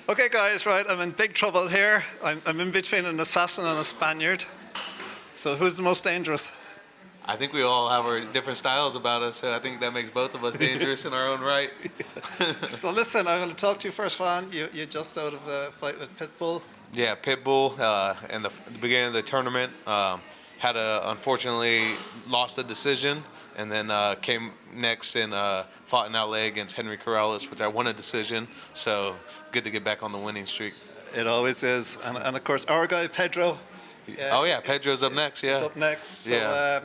Okay, guys, right, I'm in big trouble here. I'm in between an assassin and a Spaniard. So who's the most dangerous? I think we all have our different styles about us, so I think that makes both of us dangerous in our own right. So listen, I'm going to talk to you first, Juan. You're just out of a fight with Pitbull. Yeah, Pitbull in the beginning of the tournament unfortunately lost the decision, and then came next and fought in LA against Henry Corrales, which I won a decision. So good to get back on the winning streak. It always is, and of course our guy Pedro. Oh yeah, Pedro's up next. Yeah, he's up next. So, yeah.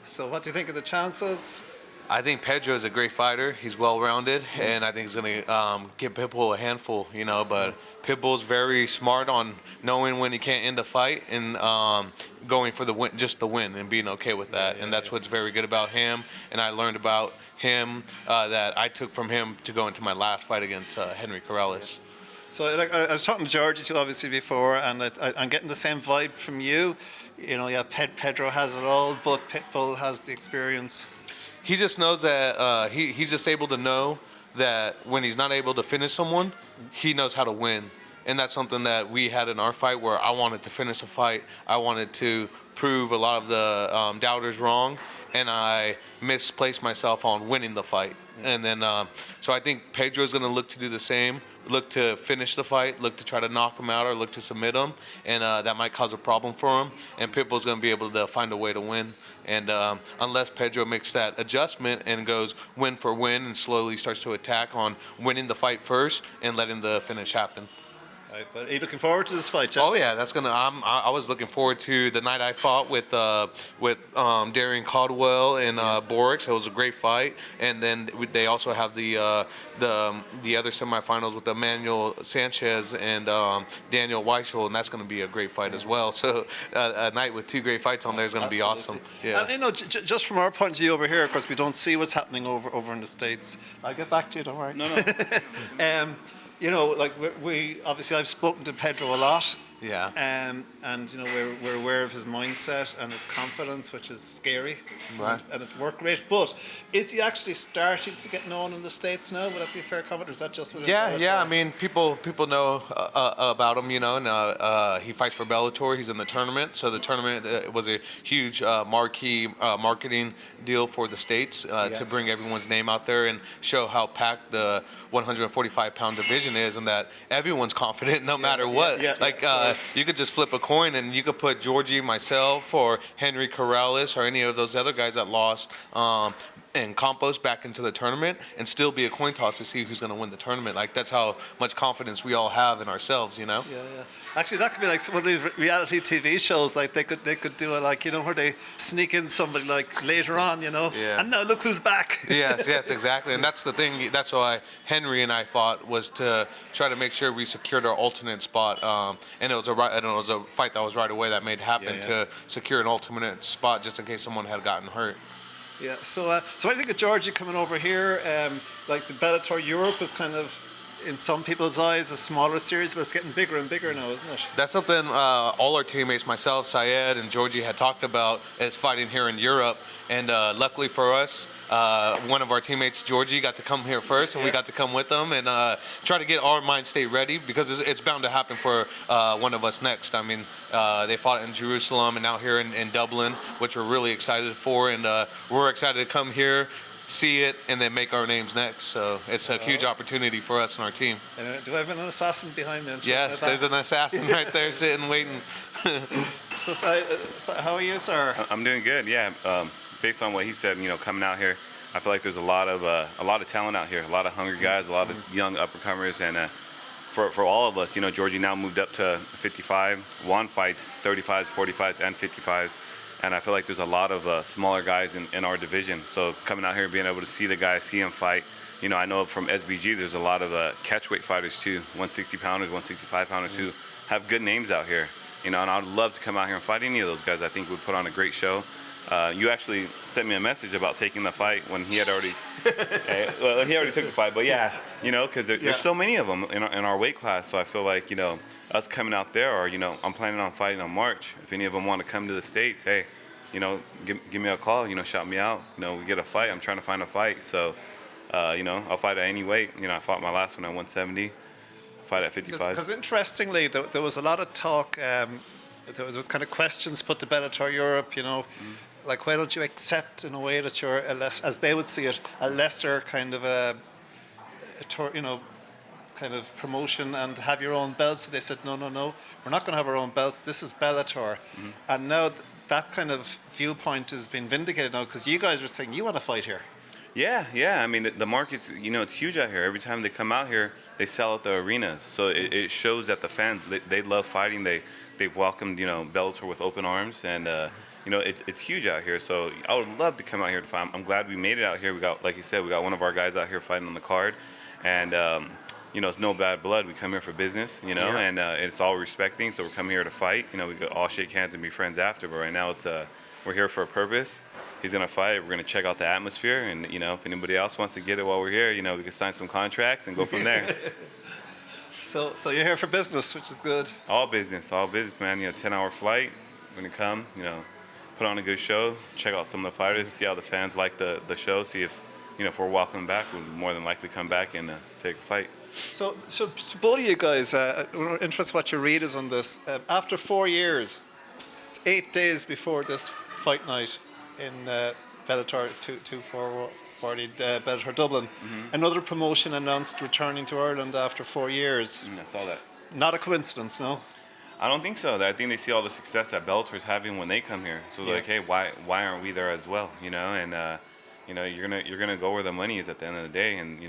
So what do you think of the chances? I think Pedro is a great fighter. He's well-rounded, and I think he's going to give Pitbull a handful, But Pitbull's very smart on knowing when he can't end a fight and going for the win, just the win, and being okay with that. And that's what's very good about him. And I learned about him that I took from him to go into my last fight against Henry Corrales. So I was talking to Georgie too, obviously, before, and I'm getting the same vibe from you. Pedro has it all, but Pitbull has the experience. He just knows that he's just able to know that when he's not able to finish someone, he knows how to win. And that's something that we had in our fight, where I wanted to finish a fight. I wanted to prove a lot of the doubters wrong, and I misplaced myself on winning the fight. And then, so I think Pedro's going to look to do the same, look to finish the fight, look to try to knock him out or look to submit him, and that might cause a problem for him. And Pitbull's going to be able to find a way to win. And unless Pedro makes that adjustment and goes win for win and slowly starts to attack on winning the fight first and letting the finish happen. Right, but are you looking forward to this fight, Jeff? Oh yeah, that's gonna. I was looking forward to the night I fought with Darian Caldwell and Borix. It was a great fight, and then they also have the other semifinals with Emmanuel Sanchez and Daniel Weichel, and that's going to be a great fight as well. So a night with two great fights on there is going to be awesome. Yeah. And just from our point of view over here, of course, we don't see what's happening over in the States. I'll get back to you. Don't worry. No. We obviously, I've spoken to Pedro a lot. Yeah. And we're aware of his mindset and his confidence, which is scary. Right. And his work rate. But is he actually starting to get known in the States now? Would that be a fair comment, or is that just what? Yeah. I mean, people know about him, and he fights for Bellator. He's in the tournament, so the tournament was a huge marquee marketing deal for the States to bring everyone's name out there and show how packed the 145-pound division is, and that everyone's confident no matter what. You could just flip a coin and you could put Georgie, myself, or Henry Corrales, or any of those other guys that lost and Campos back into the tournament, and still be a coin toss to see who's going to win the tournament. Like, that's how much confidence we all have in ourselves, Yeah. Actually, that could be like one of these reality TV shows. Like they could do it, like where they sneak in somebody like later on, Yeah. And now look who's back. Yes, exactly. And that's the thing. That's why Henry and I fought, was to try to make sure we secured our alternate spot. And it was a fight that was right away that made happen to secure an alternate spot just in case someone had gotten hurt. Yeah. So I think of Georgie coming over here, like the Bellator Europe is kind of, in some people's eyes, a smaller series, but it's getting bigger and bigger now, isn't it? That's something all our teammates, myself, Saad, and Georgie, had talked about, is fighting here in Europe. And luckily for us, one of our teammates, Georgie, got to come here first, and we got to come with them and try to get our mind state ready, because it's bound to happen for one of us next. I mean, they fought in Jerusalem and now here in Dublin, which we're really excited for, and we're excited to come here, see it, and then make our names next. So it's a huge opportunity for us and our team. Do I have an assassin behind me? Yes, there's an assassin right there sitting, waiting. So how are you, sir? I'm doing good. Yeah. Based on what he said, coming out here, I feel like there's a lot of talent out here, a lot of hungry guys, a lot of young uppercomers, and for all of us, Georgie now moved up to 55. Juan fights 35s, 45s, and 55s. And I feel like there's a lot of smaller guys in our division. So coming out here and being able to see the guys, see them fight. I know from SBG there's a lot of catchweight fighters too, 160-pounders, 165-pounders who have good names out here. And I'd love to come out here and fight any of those guys. I think we'd put on a great show. You actually sent me a message about taking the fight when he had already, he already took the fight. But yeah, because there's so many of them in our weight class. So I feel like, us coming out there, or, I'm planning on fighting in March. If any of them want to come to the States, hey, give me a call, shout me out. We get a fight. I'm trying to find a fight. So, I'll fight at any weight. I fought my last one at 170. fight at 55. Because interestingly, there was a lot of talk. There was kind of questions put to Bellator Europe. Like, why don't you accept in a way that you're as they would see it, a lesser kind of kind of promotion and have your own belts. So they said, no, we're not going to have our own belts. This is Bellator. And now that kind of viewpoint has been vindicated now because you guys are saying you want to fight here. Yeah. I mean, the market's, it's huge out here. Every time they come out here, they sell out the arenas. So it shows that the fans, they love fighting. They've welcomed, Bellator with open arms. And, it's huge out here. So I would love to come out here to fight. I'm glad we made it out here. We got, like you said, we got one of our guys out here fighting on the card. And, it's no bad blood. We come here for business, and it's all respecting. So we're coming here to fight. We could all shake hands and be friends after. But right now, we're here for a purpose. He's going to fight. We're going to check out the atmosphere. And, if anybody else wants to get it while we're here, we can sign some contracts and go from there. So you're here for business, which is good. All business, man. 10-hour flight. We're going to come, put on a good show, check out some of the fighters, see how the fans like the show, see if, if we're welcome back, we'll more than likely come back and take a fight. So to both of you guys, I'm interested what your read is on this. After 4 years, 8 days before this fight night in Bellator 240 Bellator Dublin, another promotion announced returning to Ireland after 4 years. I saw that. Not a coincidence, no? I don't think so. I think they see all the success that Bellator is having when they come here. So they're like, hey, why aren't we there as well? And you're gonna go where the money is at the end of the day. And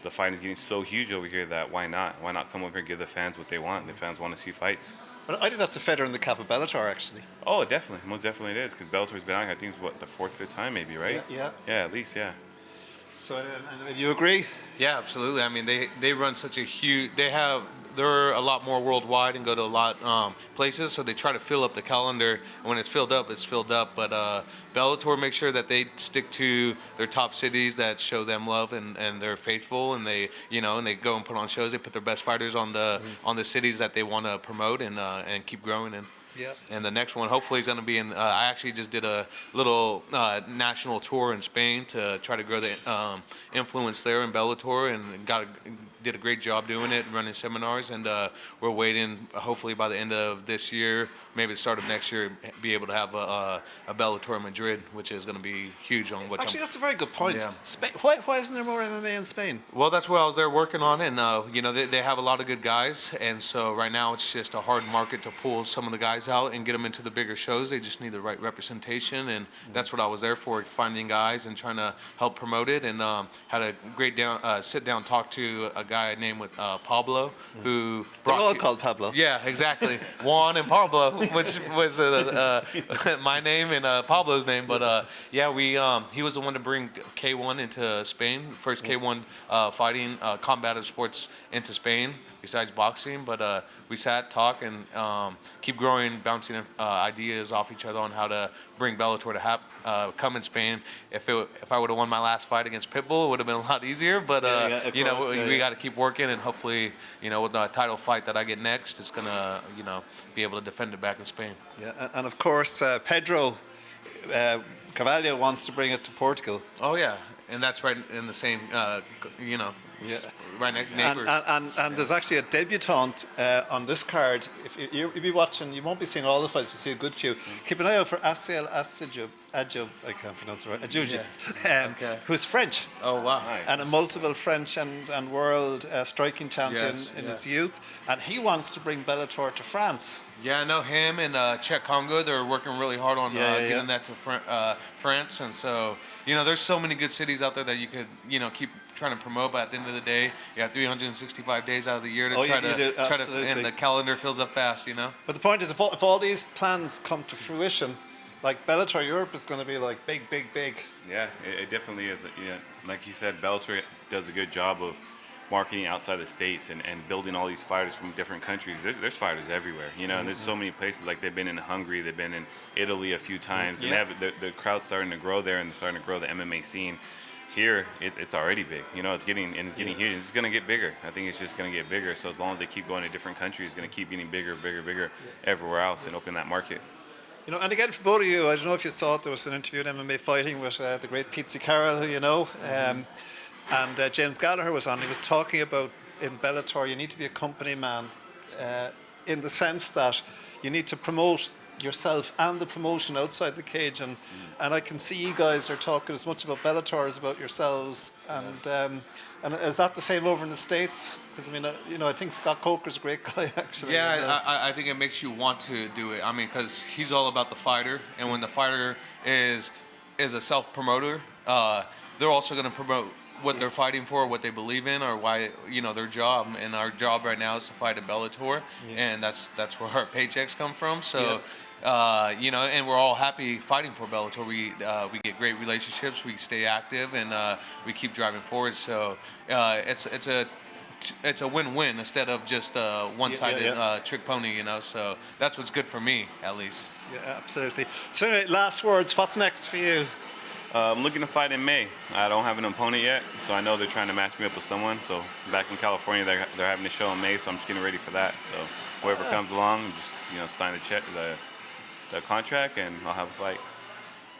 the fight is getting so huge over here that why not? Why not come over here and give the fans what they want? The fans want to see fights. But I think that's a feather in the cap of Bellator, actually. Oh, definitely. Most definitely it is. Because Bellator's been out here, I think it's the 4th, 5th time maybe, right? Yeah. Yeah, at least, yeah. So, and you agree? Yeah, absolutely. I mean, they run such a huge. They're a lot more worldwide and go to a lot places, so they try to fill up the calendar. And when it's filled up, it's filled up. But Bellator makes sure that they stick to their top cities that show them love and they're faithful, and they and they go and put on shows. They put their best fighters on the cities that they want to promote and keep growing in. Yeah. And the next one hopefully is going to be in. I actually just did a little national tour in Spain to try to grow the influence there in Bellator, and did a great job doing it, running seminars, and we're waiting. Hopefully by the end of this year, maybe the start of next year, be able to have a Bellator in Madrid, which is going to be huge on what. Actually, that's a very good point. Yeah. Spain, why isn't there more MMA in Spain? Well, that's what I was there working on, and they have a lot of good guys, and so right now it's just a hard market to pull some of the guys out and get them into the bigger shows. They just need the right representation, and that's what I was there for, finding guys and trying to help promote it, and had a great sit down talk to a guy named Pablo, who brought. They're all called Pablo. Yeah, exactly. Juan and Pablo, which was my name and Pablo's name, but he was the one to bring K1 into Spain, first K1 fighting combative sports into Spain besides boxing. But we sat, talk, and keep growing, bouncing ideas off each other on how to bring Bellator to come in Spain. If I would have won my last fight against Pitbull, it would have been a lot easier. But we got to keep working, and hopefully, with the title fight that I get next, it's gonna be able to defend it back in Spain. Yeah, and of course Pedro Carvalho wants to bring it to Portugal. Oh yeah, and that's right in the same Yeah. right next neighbors. And there's actually a debutante on this card. If you'll be watching, you won't be seeing all the fights, you'll see a good few. Keep an eye out for Asiel Adjoub, I can't pronounce it right, Adjoub, Okay. who's French. Oh wow! And a multiple French and world striking champion in his youth. And he wants to bring Bellator to France. Yeah, I know him and Czech Congo. They're working really hard on getting that to France, and so there's so many good cities out there that you could keep trying to promote. But at the end of the day, you have 365 days out of the year to try to, and the calendar fills up fast. But the point is, if all these plans come to fruition, like Bellator Europe is going to be like big. Yeah, it definitely is. Like you said, Bellator does a good job of marketing outside the states and building all these fighters from different countries. There's fighters everywhere, and there's so many places. Like they've been in Hungary, they've been in Italy a few times, and they have the crowd's starting to grow there, and they're starting to grow the MMA scene. Here, it's already big. It's getting huge. It's going to get bigger. I think it's just going to get bigger. So as long as they keep going to different countries, it's going to keep getting bigger everywhere else and open that market. And again, for both of you, I don't know if you saw it, there was an interview in MMA Fighting with the great Pete Carroll, who you know, and James Gallagher was on. He was talking about in Bellator, you need to be a company man, in the sense that you need to promote yourself and the promotion outside the cage, and I can see you guys are talking as much about Bellator as about yourselves, and is that the same over in the States? Because I mean, I think Scott Coker's a great guy actually. Yeah, I think it makes you want to do it. I mean, because he's all about the fighter, and when the fighter is a self-promoter, they're also going to promote what they're fighting for, what they believe in, or why, their job. And our job right now is to fight at Bellator, and that's where our paychecks come from. So, and we're all happy fighting for Bellator. We get great relationships, we stay active, and we keep driving forward. So it's a win-win instead of just a one-sided trick pony, So that's what's good for me, at least. Yeah, absolutely. So anyway, last words. What's next for you? I'm looking to fight in May. I don't have an opponent yet, so I know they're trying to match me up with someone. So back in California, they're having a show in May, so I'm just getting ready for that. So whoever comes along, just sign the contract, and I'll have a fight.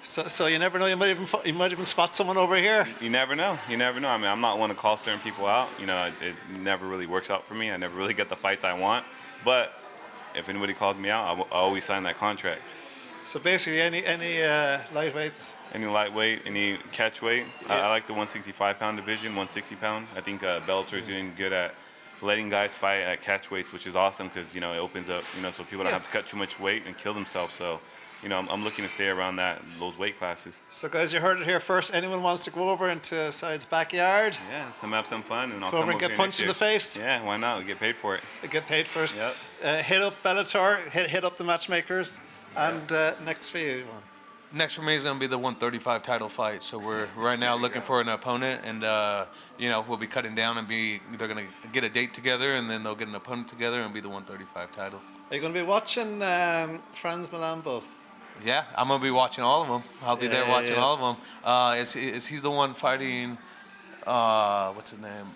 So you never know. You might even spot someone over here. You never know. I mean, I'm not one to call certain people out. It never really works out for me. I never really get the fights I want. But if anybody calls me out, I'll always sign that contract. So basically, any lightweights? Any lightweight, any catch weight. I like the 165-pound division, 160-pound. I think Bellator is doing good at letting guys fight at catch weights, which is awesome because, it opens up, so people don't have to cut too much weight and kill themselves. So, I'm looking to stay around those weight classes. So, guys, you heard it here first. Anyone wants to go over into Saad's backyard? Yeah, come have some fun, and I'll come come over and get punched in the face? Yeah, why not? We get paid for it. Get paid for it. Yep. Hit up Bellator, hit up the matchmakers. And next for you, Juan. Next for me is going to be the 135 title fight. So we're right now looking for an opponent, and we'll be cutting down and they're going to get a date together, and then they'll get an opponent together and be the 135 title. Are you going to be watching Franz Malambo? Yeah, I'm going to be watching all of them. I'll be there watching all of them. Is he's the one fighting? What's his name?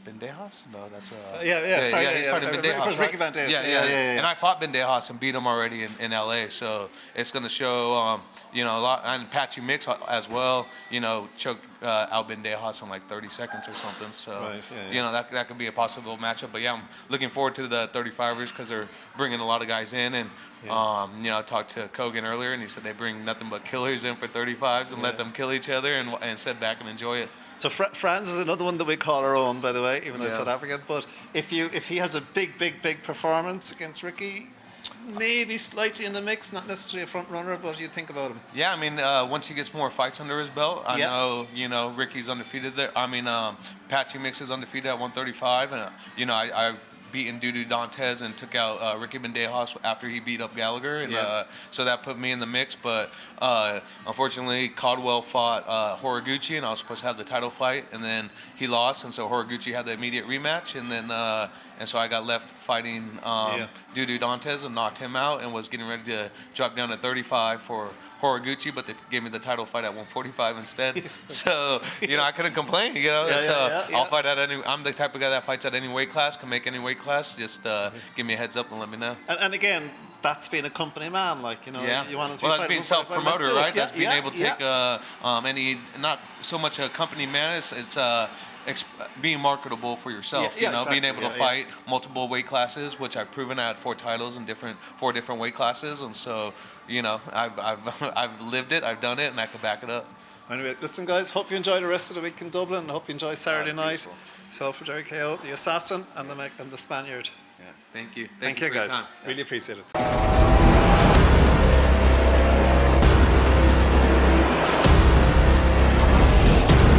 Bendejas? No, that's he's fighting Bendejas. Ricky Bendejas. Yeah. And I fought Bendejas and beat him already in LA. So it's going to show, a lot, and Patchy Mix as well. Choked out Bendejas in like 30 seconds or something. So that could be a possible matchup. But yeah, I'm looking forward to the 35ers because they're bringing a lot of guys in, and I talked to Kogan earlier, and he said they bring nothing but killers in for 35s and let them kill each other and sit back and enjoy it. So Franz is another one that we call our own, by the way, even though South African. But if he has a big performance against Ricky, maybe slightly in the mix, not necessarily a front runner, but you think about him. Yeah, I mean, once he gets more fights under his belt, I know, Ricky's undefeated there. I mean, Patchy Mix is undefeated at 135, and I beaten Dudu Dantes and took out Ricky Bendejas after he beat up Gallagher, and so that put me in the mix. But unfortunately, Caldwell fought Horiguchi, and I was supposed to have the title fight, and then he lost, and so Horiguchi had the immediate rematch, and then and so I got left fighting Dudu Dantes and knocked him out, and was getting ready to drop down to 35 for Horiguchi, but they gave me the title fight at 145 instead. So, I couldn't complain, I'll fight at I'm the type of guy that fights at any weight class, can make any weight class. Just give me a heads up and let me know. And again, that's being a company man, you want to that's being self-promoter, right? That's being able to take any, not so much a company man, it's being marketable for yourself, exactly. Being able to fight multiple weight classes, which I've proven I had 4 titles in 4 different weight classes, and so I've lived it, I've done it, and I can back it up. Anyway, listen, guys, hope you enjoy the rest of the week in Dublin, and hope you enjoy Saturday night. So for Jerry KO, the Assassin, and the Spaniard. Yeah, thank you. Thank you, guys. Really appreciate it.